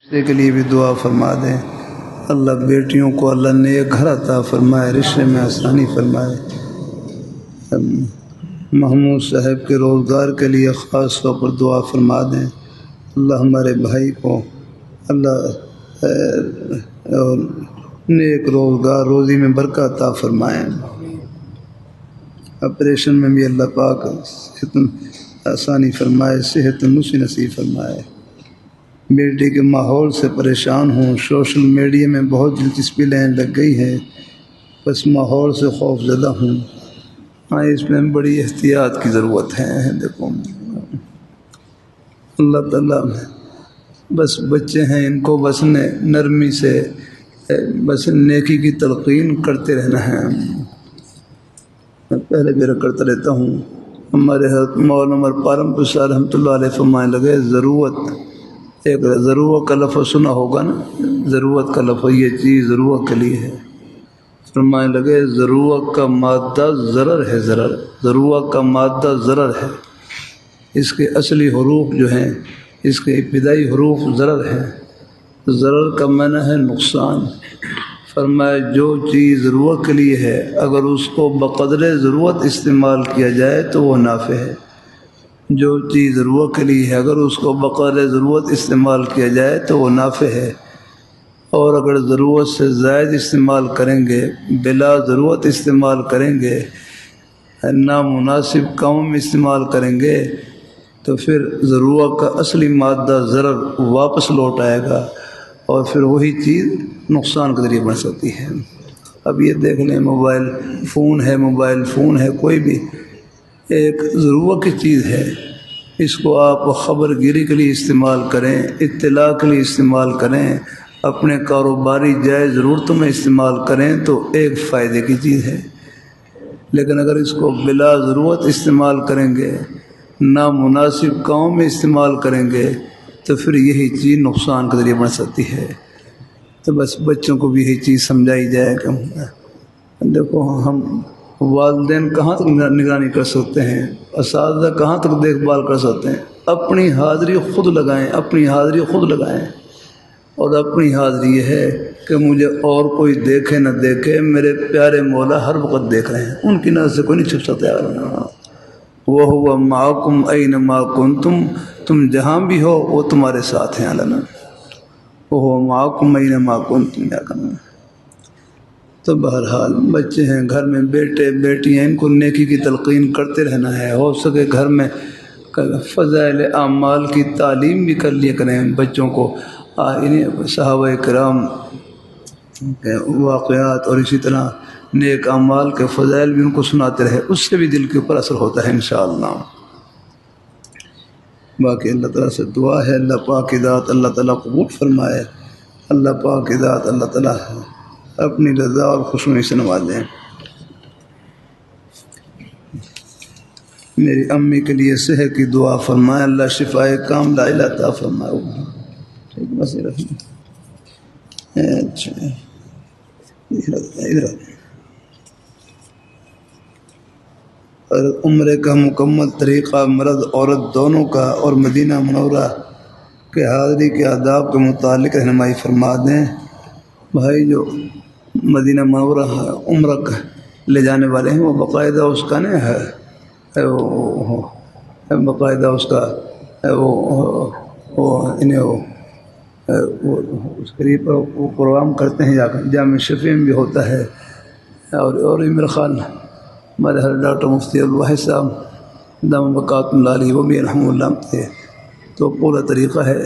رشتے کے لیے بھی دعا فرما دیں۔ اللہ بیٹیوں کو اللہ نیک گھر عطا فرمائے، رشتے میں آسانی فرمائے۔ محمود صاحب کے روزگار کے لیے خاص طور پر دعا فرما دیں۔ اللہ ہمارے بھائی کو اللہ اور نیک روزگار روزی میں برکت عطا فرمائیں۔ آپریشن میں بھی اللہ پاک صحت آسانی فرمائے، صحت نصیب فرمائے۔ بیٹی کے ماحول سے پریشان ہوں، سوشل میڈیا میں بہت دلچسپی لینے لگ گئی ہے، بس ماحول سے خوف زدہ ہوں۔ اس میں بڑی احتیاط کی ضرورت ہے۔ دیکھو اللہ تعالیٰ بس بچے ہیں، ان کو بس نرمی سے بس نیکی کی تلقین کرتے رہنا ہے۔ میں پہلے بھی کرتا رہتا ہوں، ہمارے حضرت مولانا عمر پالم صاحب رحمۃ اللہ علیہ فرمانے لگے، ایک ضرورت کا لفظ سنا ہوگا نا، ضرورت کا لفظ، یہ چیز ضرورت کے لیے ہے۔ فرمانے لگے ضرورت کا مادہ ضرر ہے، ضرورت کا مادہ ضرر ہے، اس کے اصلی حروف جو ہیں، اس کے ابتدائی حروف ضرر ہیں۔ ضرر کا معنی ہے نقصان۔ فرمایا جو چیز ضرورت کے لیے ہے، اگر اس کو بقدر ضرورت استعمال کیا جائے تو وہ نافع ہے۔ جو چیز ضرورت کے لیے ہے، اگر اس کو بقدر ضرورت استعمال کیا جائے تو وہ نافع ہے، اور اگر ضرورت سے زائد استعمال کریں گے، بلا ضرورت استعمال کریں گے، نامناسب کام میں استعمال کریں گے، تو پھر ضرورت کا اصلی مادہ ضرر واپس لوٹ آئے گا، اور پھر وہی چیز نقصان کے ذریعے بن سکتی ہے۔ اب یہ دیکھ لیں، موبائل فون ہے، کوئی بھی ایک ضرورت کی چیز ہے، اس کو آپ خبر گیری کے لیے استعمال کریں، اطلاع کے لیے استعمال کریں، اپنے کاروباری جائز ضرورتوں میں استعمال کریں تو ایک فائدے کی چیز ہے۔ لیکن اگر اس کو بلا ضرورت استعمال کریں گے، نامناسب کاموں میں استعمال کریں گے، تو پھر یہی چیز نقصان کے ذریعے بن سکتی ہے۔ تو بس بچوں کو بھی یہی چیز سمجھائی جائے کہ دیکھو، ہم والدین کہاں تک نگرانی کر سکتے ہیں، اساتذہ کہاں تک دیکھ بھال کر سکتے ہیں؟ اپنی حاضری خود لگائیں، اور اپنی حاضری یہ ہے کہ مجھے اور کوئی دیکھے نہ دیکھے، میرے پیارے مولا ہر وقت دیکھ رہے ہیں، ان کی نظر سے کوئی نہیں چھپ سکتا۔ وَهُوَ مَعَكُمْ أَيْنَمَا كُنْتُمْ، تم جہاں بھی ہو وہ تمہارے ساتھ ہیں۔ وَهُوَ مَعَكُمْ أَيْنَمَا كُنْتُمْ یا کرنا۔ تو بہرحال بچے ہیں گھر میں، بیٹے بیٹیاں، ان کو نیکی کی تلقین کرتے رہنا ہے۔ ہو سکے گھر میں فضائل اعمال کی تعلیم بھی کر لیا کریں بچوں کو، صحابہ کرام کے واقعات اور اسی طرح نیک اعمال کے فضائل بھی ان کو سناتے رہے، اس سے بھی دل کے اوپر اثر ہوتا ہے انشاءاللہ۔ باقی اللہ تعالیٰ سے دعا ہے، اللہ پاک کی ذات اللہ تعالیٰ قبول فرمائے، اللہ پاک کی ذات اللہ تعالیٰ اپنی رضا اور خوشنودی سے نوازیں۔ میری امی کے لیے صحت کی دعا فرمائے، اللہ شفائے کاملہ عطا فرمائے۔ ٹھیک بس اچھا ادھر اور عمرے کا مکمل طریقہ مرد عورت دونوں کا اور مدینہ منورہ کے حاضری کے آداب کے متعلق رہنمائی فرما دیں۔ بھائی جو مدینہ منورہ عمرہ لے جانے والے ہیں، وہ باقاعدہ اس کا نہیں ہے، باقاعدہ اس کا اس کے لیے وہ پروگرام کرتے ہیں، جامع شفیع میں بھی ہوتا ہے، اور میرا خیال ہمارے حضرت ڈاکٹر مفتی الواحد صاحب دامت برکاتہ اللہ علیہ، وہ بھی رحمہ اللہ تھے۔ تو پورا طریقہ ہے،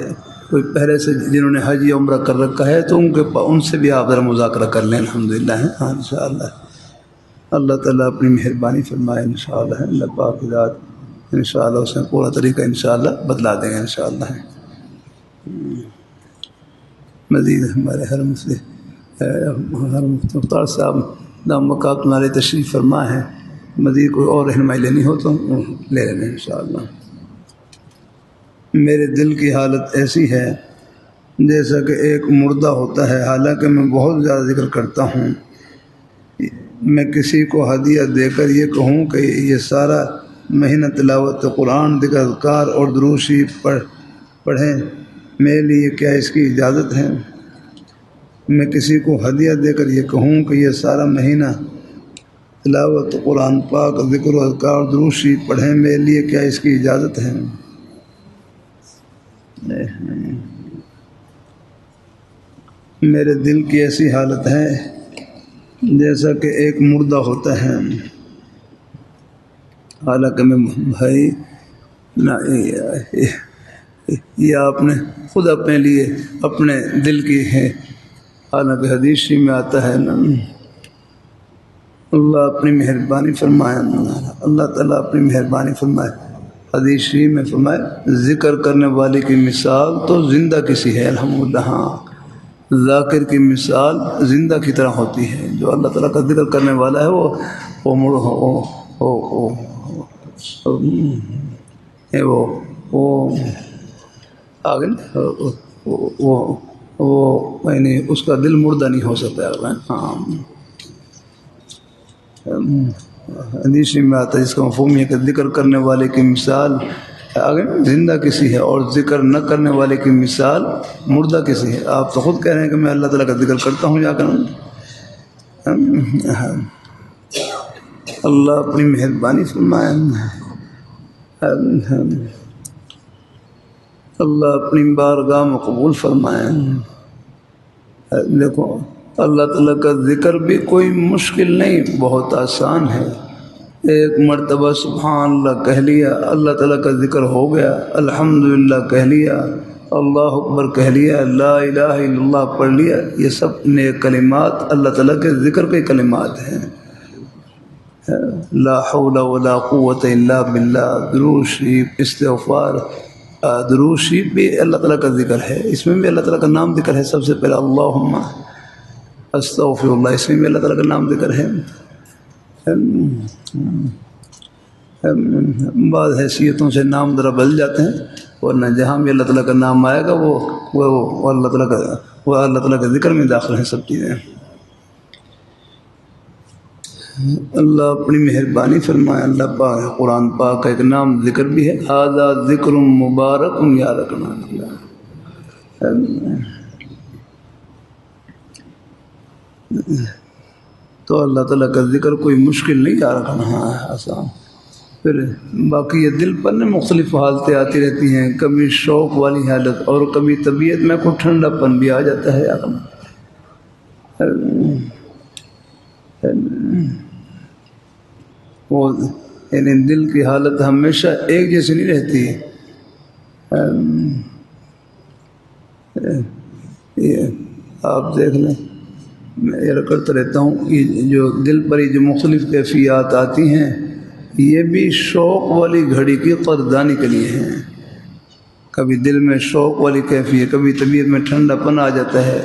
کوئی پہلے سے جنہوں نے حج یا عمرہ کر رکھا ہے تو ان سے بھی آپ ذرا مذاکرہ کر لیں، الحمدللہ ہے۔ ہاں انشاءاللہ اللہ تعالیٰ اپنی مہربانی فرمائے انشاءاللہ، اللہ پاک کی ذات انشاءاللہ اس میں پورا طریقہ انشاءاللہ بدلا دیں گے انشاءاللہ۔ مزید ہمارے ہر مفتی مختار صاحب دامت برکاتہ اللہ علیہ تشریف فرما ہے، مزید کوئی اور رہنمائی لینی ہو تو لے لیں انشاءاللہ۔ میرے دل کی حالت ایسی ہے جیسا کہ ایک مردہ ہوتا ہے، حالانکہ میں بہت زیادہ ذکر کرتا ہوں۔ میں کسی کو ہدیہ دے کر یہ کہوں کہ یہ سارا مہینہ تلاوت قرآن، ذکر اذکار اور درود شریف پڑھیں، میرے لیے کیا اس کی اجازت ہے؟ میں کسی کو ہدیہ دے کر یہ کہوں کہ یہ سارا مہینہ تلاوت قرآن پاک ذکر و اذکار درود شریف پڑھیں، میرے لیے کیا اس کی اجازت ہے؟ میرے دل کی ایسی حالت ہے جیسا کہ ایک مردہ ہوتا ہے، حالانکہ میں بھائی یہ آپ نے خود اپنے لیے اپنے دل کی ہے، حالانکہ حدیث میں آتا ہے نا، اللہ اپنی مہربانی فرمائے، اللہ تعالیٰ اپنی مہربانی فرمائے، حدیث میں فرمائے ذکر کرنے والے کی مثال تو زندہ کسی ہے، الحمدللہ، ہاں ذاکر کی مثال زندہ کی طرح ہوتی ہے، جو اللہ تعالیٰ کا ذکر کرنے والا ہے وہ آگے وہ یعنی اس کا دل مردہ نہیں ہو سکتا ہے، ہاں حدیث میں آتا ہے، اس کا مفہوم یہ کہ ذکر کرنے والے کی مثال آگے زندہ کسی ہے اور ذکر نہ کرنے والے کی مثال مردہ کسی ہے۔ آپ تو خود کہہ رہے ہیں کہ میں اللہ تعالیٰ کا ذکر کرتا ہوں جا کر، اللہ اپنی مہربانی فرمائے، اللہ اپنی بارگاہ میں قبول فرمائے۔ دیکھو اللہ تعالیٰ کا ذکر بھی کوئی مشکل نہیں، بہت آسان ہے، ایک مرتبہ سبحان اللہ کہہ لیا، اللہ تعالیٰ کا ذکر ہو گیا، الحمدللہ کہہ لیا، اللہ اکبر کہہ لیا، لا الہ الا اللہ پڑھ لیا، یہ سب نیک کلمات اللہ تعالیٰ کے ذکر کے کلمات ہیں۔ لا حول ولا قوت الا باللہ، درود شریف، استغفار، درود شریف بھی اللہ تعالیٰ کا ذکر ہے، اس میں بھی اللہ تعالیٰ کا نام ذکر ہے، سب سے پہلے اللہم استغفر اللہ، اس میں بھی اللہ تعالیٰ کا نام ذکر ہے۔ بعض حیثیتوں سے نام ذرا بدل جاتے ہیں، ورنہ جہاں بھی اللہ تعالیٰ کا نام آئے گا وہ اللہ تعالیٰ کا ذکر میں داخل ہیں سب چیزیں۔ اللہ اپنی مہربانی فرمائے، اللہ پاک قرآن پاک کا ایک نام ذکر بھی ہے، ھذا ذکر مبارک یا رکھنا، تو اللہ تعالیٰ کا ذکر کوئی مشکل نہیں یاد رکھنا، ہاں آسان۔ پھر باقی یہ دل پر مختلف حالتیں آتی رہتی ہیں، کبھی شوق والی حالت اور کبھی طبیعت میں کوئی ٹھنڈا پن بھی آ جاتا ہے، وہ یعنی دل کی حالت ہمیشہ ایک جیسی نہیں رہتی۔ یہ آپ دیکھ لیں، میں یہ کرتا رہتا ہوں، یہ جو دل پر جو مختلف کیفیات آتی ہیں یہ بھی شوق والی گھڑی کی قدردانی کے لیے ہیں۔ کبھی دل میں شوق والی کیفیت، کبھی طبیعت میں ٹھنڈا پن آ جاتا ہے،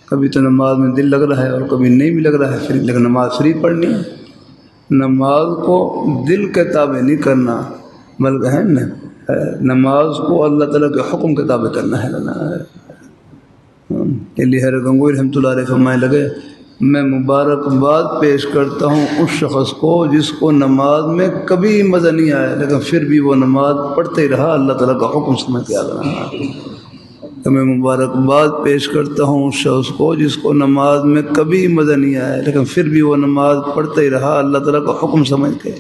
کبھی تو نماز میں دل لگ رہا ہے اور کبھی نہیں بھی لگ رہا ہے، پھر لیکن نماز فری پڑھنی، نماز کو دل کے تابع نہیں کرنا، بلکہ ہے نا نماز کو اللہ تعالیٰ کے حکم کے تابع کرنا ہے۔ لیہر گنگوئی رحمۃ اللہ علیہ فرمائے لگے، میں مبارکباد پیش کرتا ہوں اس شخص کو جس کو نماز میں کبھی مزہ نہیں آیا لیکن پھر بھی وہ نماز پڑھتے ہی رہا، اللہ تعالیٰ کا حکم سمجھ کے آ رہا۔ تو میں مبارکباد پیش کرتا ہوں اس شخص کو جس کو نماز میں کبھی مزہ نہیں آیا لیکن پھر بھی وہ نماز پڑھتے ہی رہا، اللہ تعالیٰ کا حکم سمجھ کے۔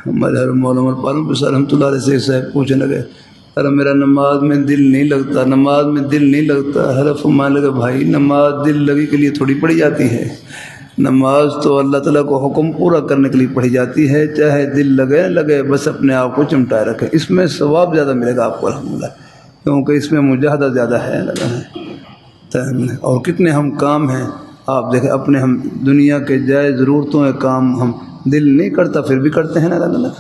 ہمارے مولانا پالم صاحب رحمۃ اللہ علیہ سے صاحب پوچھنے لگے، ارے میرا نماز میں دل نہیں لگتا، نماز میں دل نہیں لگتا۔ حرف فرمانے لگے، بھائی نماز دل لگی کے لیے تھوڑی پڑھی جاتی ہے، نماز تو اللہ تعالیٰ کو حکم پورا کرنے کے لیے پڑھی جاتی ہے، چاہے دل لگے لگے، بس اپنے آپ کو چمٹائے رکھے، اس میں ثواب زیادہ ملے گا آپ کو الحمدللہ، کیونکہ اس میں مجاہدہ زیادہ ہے۔ اور کتنے ہم کام ہیں آپ دیکھیں، اپنے ہم دنیا کے جائز ضرورتوں کے کام ہم دل نہیں کرتا پھر بھی کرتے ہیں نا اللہ۔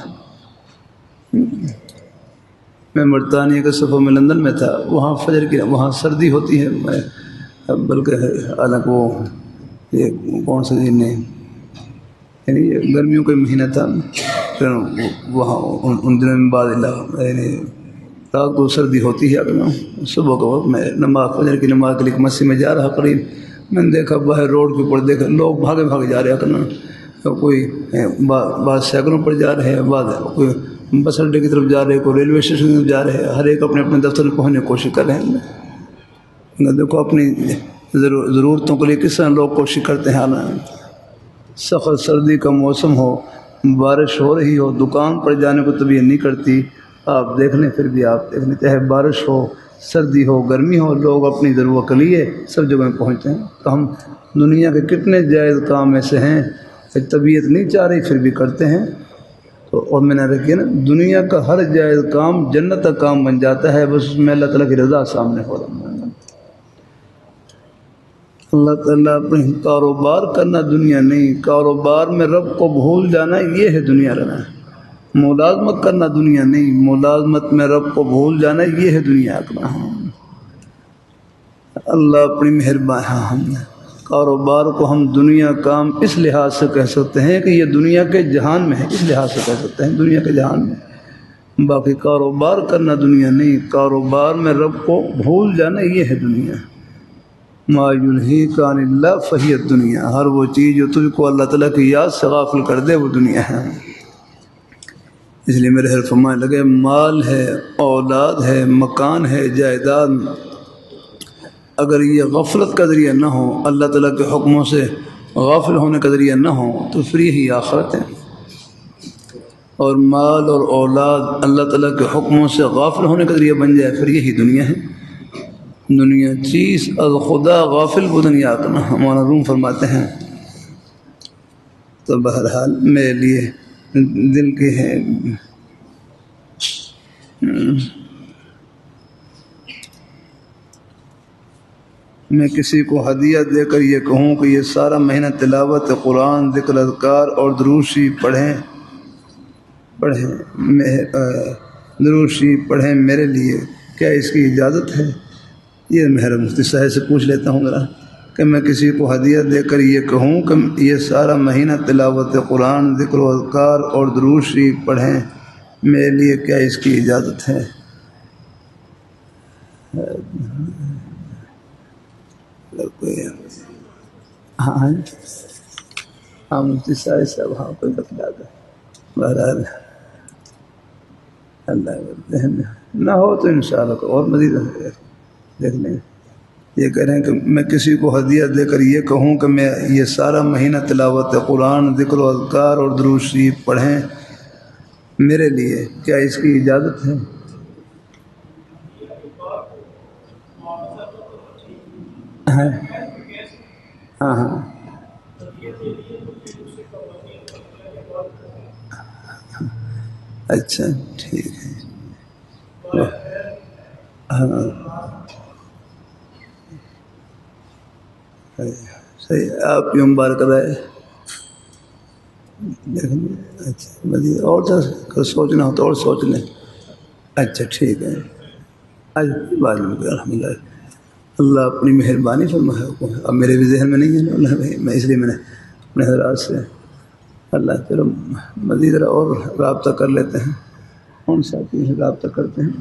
میں برطانیہ کے صفوں میں لندن میں تھا، وہاں فجر کی وہاں سردی ہوتی ہے، میں بلکہ حالانکہ وہ یہ کون سے دن ہے یعنی یہ گرمیوں کا مہینہ تھا، پھر وہاں ان دنوں میں بعد یعنی رات کو سردی ہوتی ہے، صبح کے وقت میں نماز فجر کی نماز کے لیے مسجد میں جا رہا قریب، میں نے دیکھا باہر روڈ کے اوپر دیکھا لوگ بھاگے بھاگے جا رہے ہیں، کوئی بعض سائیکلوں پر جا رہے ہیں، بعض کوئی بس اڈے کی طرف جا رہے، کوئی ریلوے اسٹیشن کی طرف جا رہے، ہر ایک اپنے اپنے دفتر میں پہنچنے کی کوشش کر رہے ہیں۔ دیکھو اپنی ضرورتوں کے لیے کس طرح لوگ کوشش کرتے ہیں۔ سخت سردی کا موسم ہو، بارش ہو رہی ہو، دکان پر جانے کو طبیعت نہیں کرتی، آپ دیکھ لیں، پھر بھی آپ دیکھ لیں، چاہے بارش ہو، سردی ہو، گرمی ہو، لوگ اپنی ضرورت کے لیے سب جگہ پہنچتے ہیں۔ تو ہم دنیا کے کتنے جائز کام ایسے ہیں کہ طبیعت نہیں چاہ رہی پھر بھی کرتے ہیں۔ تو اور میں نے رکھی نا، دنیا کا ہر جائز کام جنت کا کام بن جاتا ہے، بس اس میں اللہ تعالیٰ کی رضا سامنے ہو رہا ہے۔ اللہ تعالیٰ اپنے کاروبار کرنا دنیا نہیں، کاروبار میں رب کو بھول جانا یہ ہے دنیا رہنا۔ ملازمت کرنا دنیا نہیں، ملازمت میں رب کو بھول جانا یہ ہے دنیا کا۔ اللہ اپنی مہربانی، کاروبار کو ہم دنیا کام اس لحاظ سے کہہ سکتے ہیں کہ یہ دنیا کے جہان میں ہے، اس لحاظ سے کہہ سکتے ہیں دنیا کے جہان میں۔ باقی کاروبار کرنا دنیا نہیں، کاروبار میں رب کو بھول جانا یہ ہے دنیا۔ ما یلہیک عن اللہ فہی الدنیا، ہر وہ چیز جو تجھ کو اللہ تعالیٰ کی یاد سے غافل کر دے وہ دنیا ہے۔ اس لیے میرے حضرت فرمانے لگے، مال ہے، اولاد ہے، مکان ہے، جائیداد، اگر یہ غفلت کا ذریعہ نہ ہو، اللہ تعالیٰ کے حکموں سے غافل ہونے کا ذریعہ نہ ہو، تو پھر یہی آخرت ہے۔ اور مال اور اولاد اللہ تعالیٰ کے حکموں سے غافل ہونے کا ذریعہ بن جائے، پھر یہی دنیا ہے۔ دنیا چیز از خدا غافل وہ دنیا کرنا، ہمارا روم فرماتے ہیں۔ تو بہرحال میرے لیے دل کی ہے، میں کسی کو ہدیہ دے کر یہ کہوں کہ یہ سارا مہینہ تلاوت قرآن، ذکر، اذکار اور درود شریف پڑھیں درود شریف پڑھیں میرے لیے، کیا اس کی اجازت ہے؟ یہ میرا مفتی صاحب سے پوچھ لیتا ہوں ذرا، کہ میں کسی کو ہدیہ دے کر یہ کہوں کہ یہ سارا مہینہ تلاوت قرآن، ذکر و اذکار اور درود شریف پڑھیں میرے لیے، کیا اس کی اجازت ہے؟ ہاں مفتی صاحب ہاں کوئی بتلا دے، بہرحال اللہ ذہن میں نہ ہو تو انشاءاللہ اور مزید دیکھ لیں۔ یہ کہہ رہے ہیں کہ میں کسی کو ہدیہ دے کر یہ کہوں کہ میں یہ سارا مہینہ تلاوت قرآن، ذکر و اذکار اور درود شریف پڑھیں میرے لیے، کیا اس کی اجازت ہے؟ ہاں ہاں اچھا ٹھیک ہے، ہاں صحیح، آپ کی مبارک رائے دیکھیں۔ اچھا مزید اور سوچنا ہو تو اور سوچ لیں۔ اچھا ٹھیک ہے، بعد میں الحمد للہ اللہ اپنی مہربانی فرمائے۔ اب میرے بھی ذہن میں نہیں ہے نا، میں اس لیے میں نے اپنے حضرات سے اللہ چلو مزید اور رابطہ کر لیتے ہیں، کون ساتھی سے رابطہ کرتے ہیں،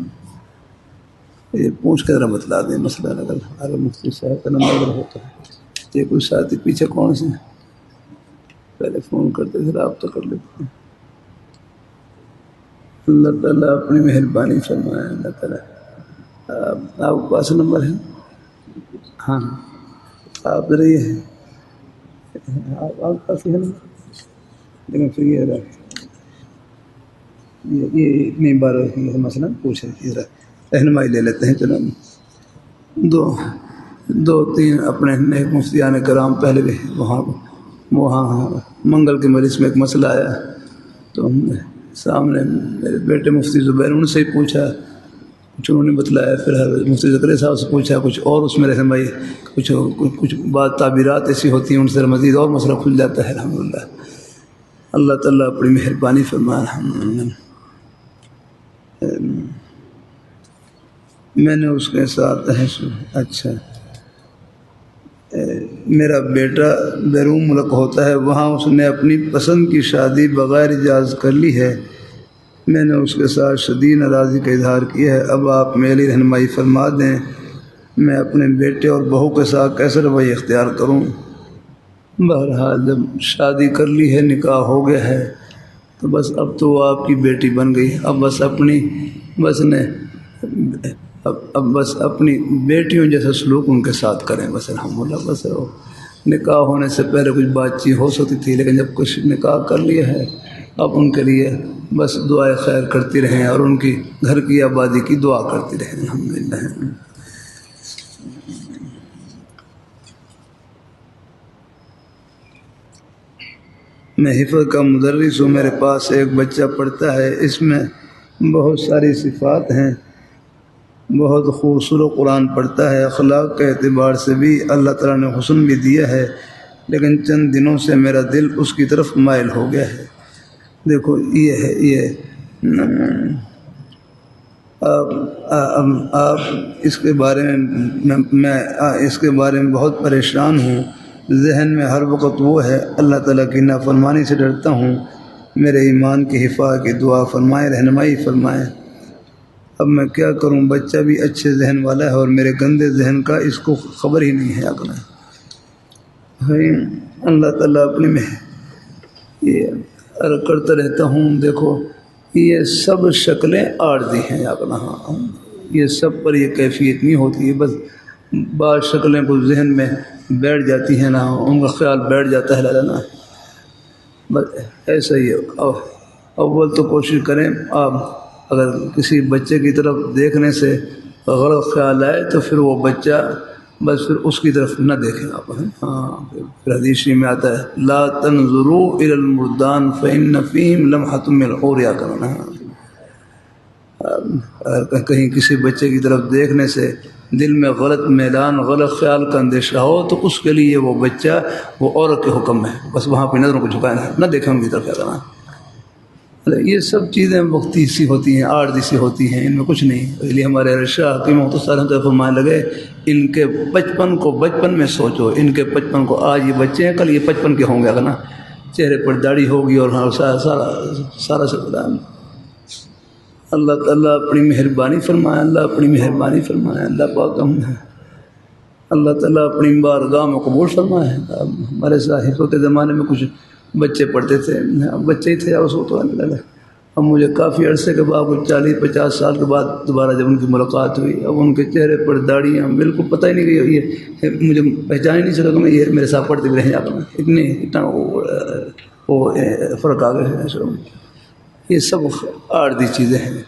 یہ پوچھ کے ذرا بتلا دیں مسئلہ، اگر مفتی صاحب کا نمبر اگر ہوتا ہے، یہ کوئی ساتھی پیچھے کون سے پہلے فون کرتے تھے، رابطہ کر لیتے ہیں۔ اللہ تعالیٰ اپنی مہربانی فرمائے۔ اللہ تعالیٰ آپ کے پاس نمبر ہے؟ ہاں آپ ذرا یہ آپ کے پاس ہے نمبر، لیکن پھر یہ اتنی بار یہ مسئلہ پوچھے، رہنمائی لے لیتے ہیں۔ چلو دو تین اپنے نیک مفتیان کرام پہلے بھی وہاں منگل کے مجلس میں ایک مسئلہ آیا، تو ہم نے سامنے میرے بیٹے مفتی زبیر ان سے ہی پوچھا، کچھ انہوں نے بتلایا، پھر مفتی زکریا صاحب سے پوچھا کچھ اور، اس میں رہنمائی کچھ بات تعبیرات ایسی ہوتی ہیں ان سے مزید اور مسئلہ کھل جاتا ہے۔ الحمدللہ اللہ تعالیٰ اپنی مہربانی فرمائے۔ الحمدللہ میں نے اس کے ساتھ اچھا میرا بیٹا بیرون ملک ہوتا ہے، وہاں اس نے اپنی پسند کی شادی بغیر اجازت کر لی ہے، میں نے اس کے ساتھ شدید ناراضی کا اظہار کیا ہے، اب آپ میری رہنمائی فرما دیں، میں اپنے بیٹے اور بہو کے ساتھ کیسے رویہ اختیار کروں؟ بہرحال جب شادی کر لی ہے، نکاح ہو گیا ہے، تو بس اب تو وہ آپ کی بیٹی بن گئی، اب بس اپنی بس اپنی بیٹیوں جیسا سلوک ان کے ساتھ کریں بس الحمدللہ۔ بس نکاح ہونے سے پہلے کچھ بات چیت ہو سکتی تھی، لیکن جب کچھ نکاح کر لیا ہے اب ان کے لیے بس دعائے خیر کرتی رہیں اور ان کی گھر کی آبادی کی دعا کرتی رہیں الحمدللہ۔ میں حفظ کا مدرس ہوں، میرے پاس ایک بچہ پڑھتا ہے، اس میں بہت ساری صفات ہیں، بہت خوبصورت قرآن پڑھتا ہے، اخلاق کے اعتبار سے بھی اللہ تعالیٰ نے حسن بھی دیا ہے، لیکن چند دنوں سے میرا دل اس کی طرف مائل ہو گیا ہے۔ دیکھو یہ ہے، یہ آپ اس کے بارے میں اس کے بارے میں بہت پریشان ہوں، ذہن میں ہر وقت وہ ہے، اللہ تعالیٰ کی نافرمانی سے ڈرتا ہوں، میرے ایمان کی حفاظت کی دعا فرمائیں، رہنمائی فرمائیں۔ اب میں کیا کروں، بچہ بھی اچھے ذہن والا ہے اور میرے گندے ذہن کا اس کو خبر ہی نہیں ہے اگلا۔ اللہ تعالیٰ اپنے میں یہ کرتا رہتا ہوں۔ دیکھو یہ سب شکلیں عارضی ہیں اگلا، ہاں یہ سب پر یہ کیفیت نہیں ہوتی ہے، بس بعض شکلیں کو ذہن میں بیٹھ جاتی ہیں نا، ان کا خیال بیٹھ جاتا ہے لانا، بس ایسا ہی ہے۔ اول تو کوشش کریں آپ اگر کسی بچے کی طرف دیکھنے سے غلط خیال آئے تو پھر وہ بچہ بس پھر اس کی طرف نہ دیکھیں آپ۔ ہاں پھر حدیث میں آتا ہے لا تنظروا الى المردان فإن فيهم لمحة من الحور، یا کرنا اگر کہیں کسی بچے کی طرف دیکھنے سے دل میں غلط میلان، غلط خیال کا اندیشہ ہو تو اس کے لیے وہ بچہ وہ عورت کے حکم ہے، بس وہاں پہ نظروں کو جھکائیں نہ دیکھیں ان کی طرف، کیا کرنا۔ یہ سب چیزیں وقتی سی ہوتی ہیں، عارضی سی ہوتی ہیں، ان میں کچھ نہیں۔ اس لیے ہمارے شاہ حکیم مختصر فرمانے لگے ان کے بچپن کو بچپن میں سوچو، ان کے بچپن کو، آج یہ بچے ہیں کل یہ 55 کے ہوں گے اگر نا، چہرے پر داڑھی ہوگی اور سارا اللہ تعالیٰ اپنی مہربانی فرمائے، اللہ اپنی مہربانی فرمائے، اللہ پاک اللہ تعالیٰ اپنی بارگاہ میں قبول فرمائے۔ ہمارے صاحبوں کے زمانے میں کچھ بچے پڑھتے تھے، بچے ہی تھے اس وقت، اب مجھے کافی عرصے کے بعد 40-50 سال کے بعد دوبارہ جب ان کی ملاقات ہوئی، اب ان کے چہرے پر داڑیاں بالکل پتہ ہی نہیں گئی، یہ مجھے پہچان ہی نہیں سکا کہ میں یہ میرے ساتھ پڑھتے بھی رہیں جاتا ہوں، اتنا وہ فرق آ گئے۔ یہ سب عارضی چیزیں ہیں،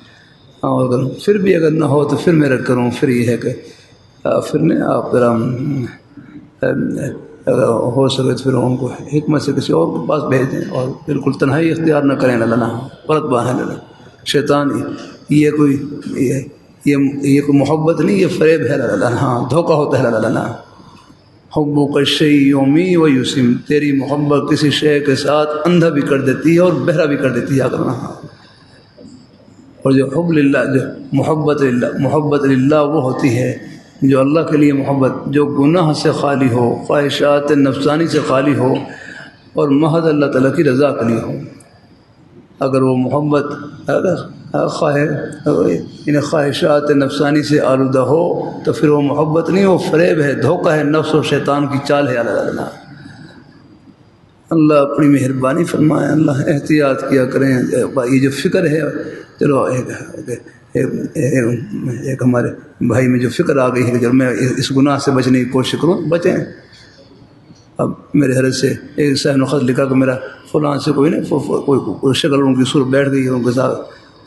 اور پھر بھی اگر نہ ہو تو پھر میں رکھ کروں، پھر یہ ہے کہ پھر نے آپ ذرا اگر ہو سکے تو پھر ان کو حکمت سے کسی اور کے پاس بھیج دیں، اور بالکل تنہائی اختیار نہ کریں، لانا فرق باندھیں لانا۔ شیطان یہ کوئی محبت نہیں، یہ فریب ہے لانا، ہاں دھوکہ ہوتا ہے لانا۔ حبک الشیء یومی و یسم، تیری محبت کسی شے کے ساتھ اندھا بھی کر دیتی ہے اور بہرا بھی کر دیتی ہے کرنا۔ اور جو حب للہ، جو محبت للہ وہ ہوتی ہے جو اللہ کے لیے محبت، جو گناہ سے خالی ہو، خواہشات نفسانی سے خالی ہو، اور محض اللہ تعالیٰ کی رضا کے لیے ہو۔ اگر وہ محبت خواہشات نفسانی سے آلودہ ہو تو پھر وہ محبت نہیں، وہ فریب ہے، دھوکہ ہے، نفس و شیطان کی چال ہے۔ اللہ اپنی مہربانی فرمائے، اللہ احتیاط کیا کریں۔ یہ جو فکر ہے، چلو ایک ہمارے بھائی میں جو فکر آ گئی ہے کہ جب میں اس گناہ سے بچنے کی کوشش کروں، بچیں۔ اب میرے حضرت سے ایک صاحب نے خط لکھا کہ میرا فلاں سے کوئی نہیں، کوئی شکل ان کی صورت بیٹھ گئی ہے، ان کے ساتھ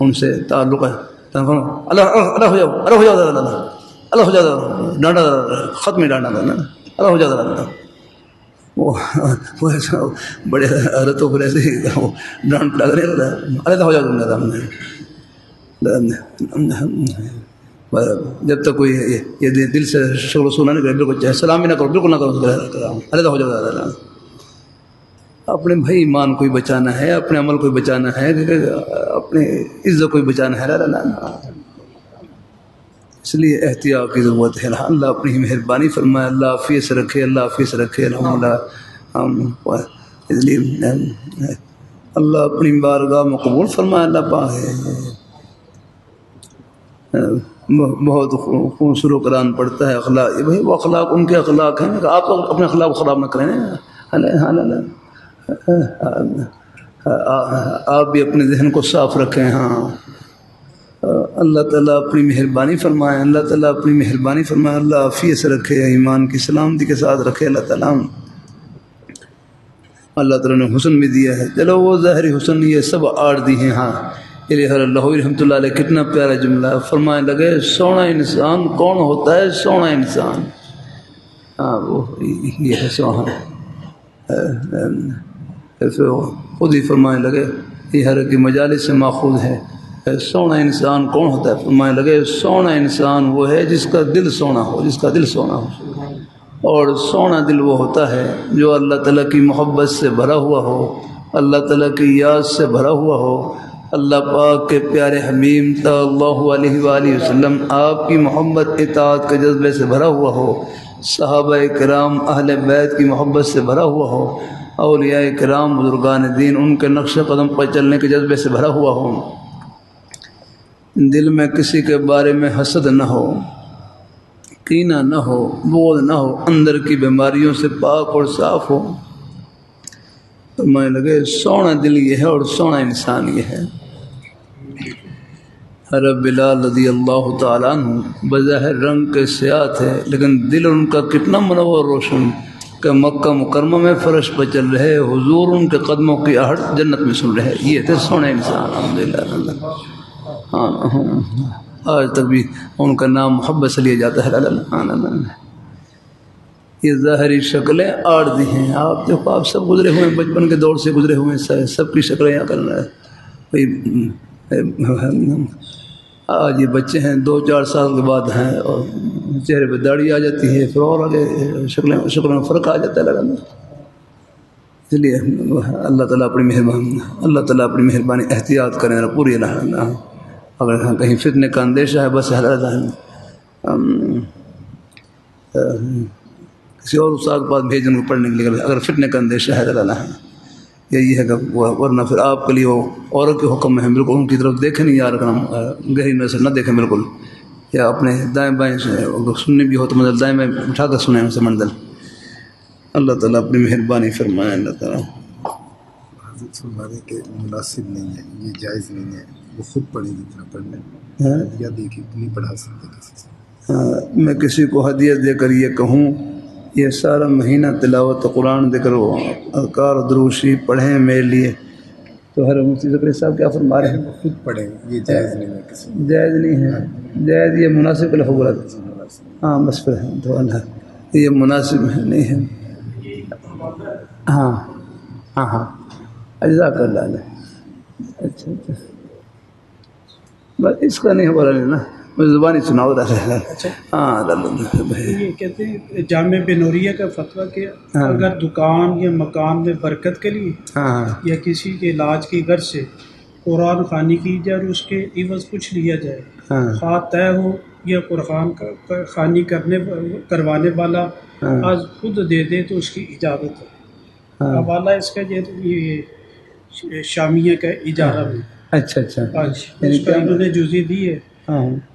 ان سے تعلق ہے، اللہ ہو جاؤ، اللہ ہو جاؤ، اللہ ہو جاؤ، ڈانٹا خط میں ڈانٹا اللہ ہو جاتا، وہ ایسا بڑے حضرتوں پر ایسے ہی وہ ڈانٹ لگ رہے، اللہ ہو جاتا۔ جب تک کوئی یہ دل سے شکل و سنا نہیں کرے، بالکل سلام بھی نہ کرو، بالکل نہ کرو، اللہ ہو جاتا۔ اپنے بھائی ایمان کوئی بچانا ہے، اپنے عمل کوئی بچانا ہے، اپنے عزت کوئی بچانا ہے، اس لیے احتیاط کی ضرورت ہے۔ اللہ اپنی مہربانی فرمائے، اللہ عافیت سے رکھے، اللہ عافیت سے رکھے الحمدللہ۔ اس لیے اللہ اپنی بارگاہ میں قبول فرمائے، اللہ پاک بہت خوبصورت قرآن پڑھتا ہے۔ اخلاق بھائی وہ اخلاق ان کے اخلاق ہیں، آپ اپنے اخلاق کو خراب نہ کریں۔ آپ بھی اپنے ذہن کو صاف رکھیں. ہاں اللہ تعالیٰ اپنی مہربانی فرمائے، اللہ تعالیٰ اپنی مہربانی فرمائے، اللہ عافیت سے رکھے، ایمان کی سلامتی کے ساتھ رکھے اللہ تعالیٰ. اللہ تعالیٰ نے حسن بھی دیا ہے. چلو وہ ظاہری حسن یہ سب عارضی ہیں. ہاں اللہ رحمۃ اللہ علیہ کتنا پیارا جملہ فرمانے لگے، سونا انسان کون ہوتا ہے؟ سونا انسان، ہاں وہ یہ ہے سونا. خود ہی فرمانے لگے، یہ ہر کی مجالس سے ماخوذ ہے. سونا انسان کون ہوتا ہے؟ فرمانے لگے سونا انسان وہ ہے جس کا دل سونا ہو، جس کا دل سونا ہو. اور سونا دل وہ ہوتا ہے جو اللہ تعالیٰ کی محبت سے بھرا ہوا ہو، اللہ تعالیٰ کی یاد سے بھرا ہوا ہو، اللہ پاک کے پیارے حبیب صلی اللہ علیہ وآلہ وسلم آپ کی محبت اطاعت کے جذبے سے بھرا ہوا ہو، صحابہ کرام اہل بیت کی محبت سے بھرا ہوا ہو، اولیاء کرام بزرگان دین ان کے نقش قدم پر چلنے کے جذبے سے بھرا ہوا ہو. دل میں کسی کے بارے میں حسد نہ ہو، کینہ نہ ہو، بغض نہ ہو، اندر کی بیماریوں سے پاک اور صاف ہو. تو میں لگے سونا دل یہ ہے اور سونا انسان یہ ہے. حضرت بلال رضی اللہ تعالیٰ عنہ بظاہر رنگ کے سیاہ تھے لیکن دل ان کا کتنا منور روشن کہ مکہ مکرمہ میں فرش پر چل رہے، حضور ان کے قدموں کی آہٹ جنت میں سن رہے. یہ تھے سونے انسان الحمدللہ. ہاں آج تک بھی ان کا نام محبت سے لیا جاتا ہے. یہ ظاہری شکلیں عارضی ہیں. آپ دیکھو آپ سب گزرے ہوئے ہیں، بچپن کے دور سے گزرے ہوئے ہیں، سب کی شکلیں یہاں کرنا ہے. آج یہ بچے ہیں 2-4 سال کے بعد ہیں اور چہرے پہ داڑھی آ جاتی ہے، پھر اور آگے شکلوں میں فرق آ جاتا ہے لگانا. اس لیے اللہ تعالیٰ اپنی مہربانی احتیاط کریں پوری. اللہ اگر کہیں فتنے کا اندیشہ ہے بس کسی اور استاد کے پاس بھیجنے کو پڑھنے کے لیے، اگر فتنے کا اندیشہ ہے اللہ یہی ہے کہ ورنہ پھر آپ کے لیے وہ عورت کے حکم میں ہے، بالکل ان کی طرف دیکھیں نہیں یار، گہری نظر نہ دیکھیں بالکل، یا اپنے دائیں بائیں سے اگر سننی بھی ہو تو منزل دائیں بائیں اٹھا کر سنیں اسے منزل. اللہ تعالیٰ اپنی مہربانی فرمائے. اللہ تعالیٰ حضرت فرمانے کے مناسب نہیں ہے، یہ جائز نہیں ہے، وہ خود پڑھیں جتنا پڑھنا ہے، دے کے نہیں پڑھا سکتے کسی سے. میں کسی کو ہدیہ دے کر یہ کہوں یہ سارا مہینہ تلاوت قرآن دے کر وہ اذکار دروشی پڑھیں میرے لیے، تو ہر مفتی ذکر صاحب کیا فرما رہے ہیں؟ خود پڑھیں، یہ جائز نہیں ہے کسی کو. جائز نہیں ہے، جائز یہ مناسب کا لفظ غلط. ہاں بس پھر تو اللہ یہ مناسب ہے نہیں ہے. ہاں ہاں ہاں جزاک اللہ علیہ. اچھا اچھا بس اس کا نہیں ہو رہا نا، زبانی سناؤ رہا. ہاں یہ کہتے ہیں جامع بنوریہ کا فتویٰ کہ اگر دکان یا مکان میں برکت کے لیے یا کسی کے علاج کی غرض سے قرآن خوانی کی جائے اور اس کے عوض کچھ لیا جائے، خواہ طے ہو یا قرآن خوانی کروانے والا آج خود دے دے تو اس کی اجازت ہے. حوالہ اس کا یہ شامیہ کا اجارہ میں. اچھا اس پر انہوں نے جزی دی ہے.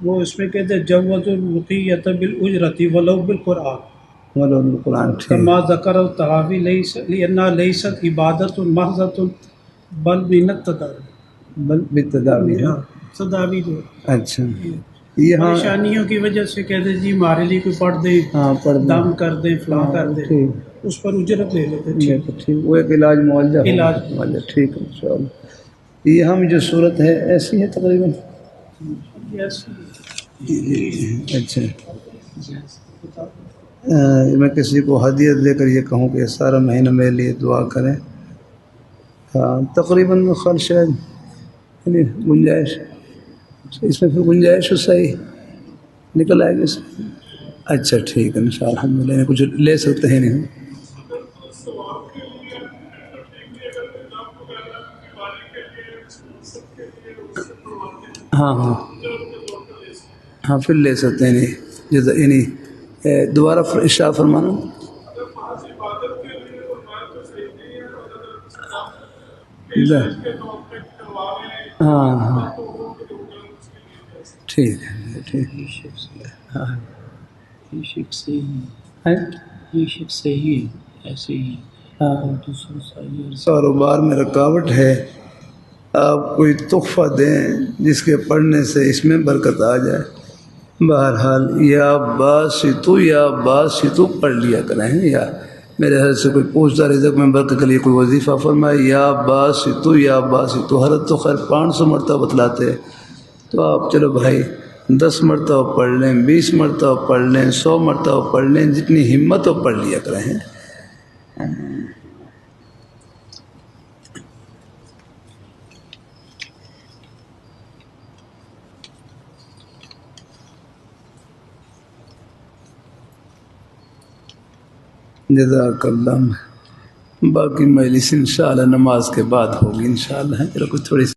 وہ اس میں کہتے ہیں جوز الرقیۃ بالاجرۃ ولو بالقرآن کما ذکر الطحاوی لأنها لیست عبادت محضۃ بل من التداوی. تداوی جو اچھا یہ پریشانیوں کی وجہ سے کہتے ہیں جی ہمارے لیے کوئی پڑھ دیں، دم کر دیں، فلاں کر دیں، اس پر اجرت لے لیتے. ٹھیک وہ ایک علاج معالجہ ٹھیک ہے انشاءاللہ. یہ ہم جو صورت ہے ایسی ہے تقریباً. اچھا میں کسی کو ہدیہ دے کر یہ کہوں کہ سارا مہینہ میرے لیے دعا کریں. ہاں تقریباً خرچ شاید یعنی گنجائش اس میں پھر گنجائش صحیح نکل آئے گی. اچھا ٹھیک ہے انشاءاللہ الحمدللہ کچھ لے سکتے ہیں نہیں. ہاں ہاں ہاں پھر لے سکتے ہیں نہیں یعنی دوبارہ ارشاد فرمانا. ہاں ہاں ٹھیک ہے ٹھیک ہاں یہ شک صحیح ہے ایسے ہی کاروبار میں رکاوٹ ہے، آپ کوئی تحفہ دیں جس کے پڑھنے سے اس میں برکت آ جائے۔ بہرحال یا باسطو پڑھ لیا کریں، یا میرے حضرت سے کوئی پوچھتا رزق میں برکت کے لیے کوئی وظیفہ فرمائے، یا باسطو حضرت تو خیر 500 مرتبہ بتلاتے، تو آپ چلو بھائی 10 مرتبہ پڑھ لیں، 20 مرتبہ پڑھ لیں، 100 مرتبہ پڑھ لیں، جتنی ہمت ہو پڑھ لیا کریں۔ جزاک اللہ۔ باقی مجلس انشاءاللہ نماز کے بعد ہوگی انشاءاللہ، چلو کچھ تھوڑی